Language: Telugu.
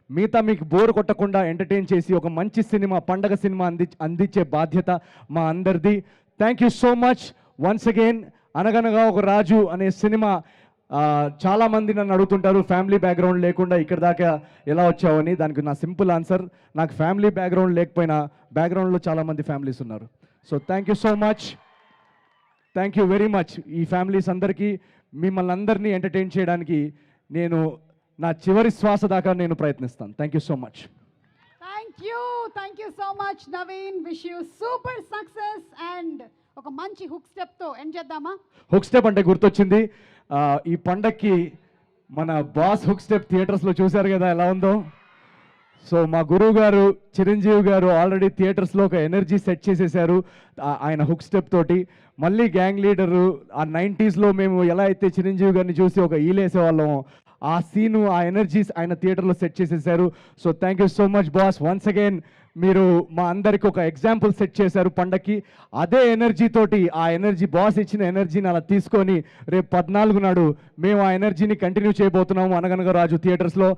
మిగతా మీకు బోర్ కొట్టకుండా ఎంటర్టైన్ చేసి ఒక మంచి సినిమా, పండగ సినిమా అందించే బాధ్యత మా అందరిది. Thank you so much once again. అనగనగా ఒక రాజు అనే సినిమా చాలామంది నన్ను అడుగుతుంటారు, ఫ్యామిలీ బ్యాక్గ్రౌండ్ లేకుండా ఇక్కడ దాకా ఎలా వచ్చావని. దానికి నా సింపుల్ ఆన్సర్, నాకు ఫ్యామిలీ బ్యాక్గ్రౌండ్ లేకపోయినా బ్యాక్గ్రౌండ్లో చాలామంది ఫ్యామిలీస్ ఉన్నారు. So thank you so much, thank you very much. ఈ ఫ్యామిలీస్ అందరికీ, మిమ్మల్ని అందరినీ ఎంటర్టైన్ చేయడానికి నేను నా చివరి శ్వాస దాకా నేను ప్రయత్నిస్తాను. Thank you so much. Thank you so much Naveen. Wish you super success and ఒక మంచి హుక్ స్టెప్తో ఎండ్ చేద్దామా? హుక్ స్టెప్ అంటే గుర్తొచ్చింది, ఈ పండక్కి మన బాస్ హుక్ స్టెప్ థియేటర్స్లో చూశారు కదా ఎలా ఉందో. సో మా గురువు గారు చిరంజీవి గారు ఆల్రెడీ థియేటర్స్లో ఒక ఎనర్జీ సెట్ చేసేసారు ఆయన హుక్ స్టెప్ తోటి. మళ్ళీ గ్యాంగ్ లీడరు ఆ 90s మేము ఎలా అయితే చిరంజీవి గారిని చూసి ఒక ఈలేసేవాళ్ళం, ఆ సీను, ఆ ఎనర్జీస్ ఆయన థియేటర్లో సెట్ చేసేసారు. So thank you so much boss. Once again మీరు మా అందరికి ఒక ఎగ్జాంపుల్ సెట్ చేశారు పండక్కి. అదే ఎనర్జీ తోటి, ఆ ఎనర్జీ బాస్ ఇచ్చిన ఎనర్జీని అలా తీసుకొని రేపు 14 నాడు మేము ఆ ఎనర్జీని కంటిన్యూ చేయబోతున్నాము అనగనగా రాజు థియేటర్స్లో.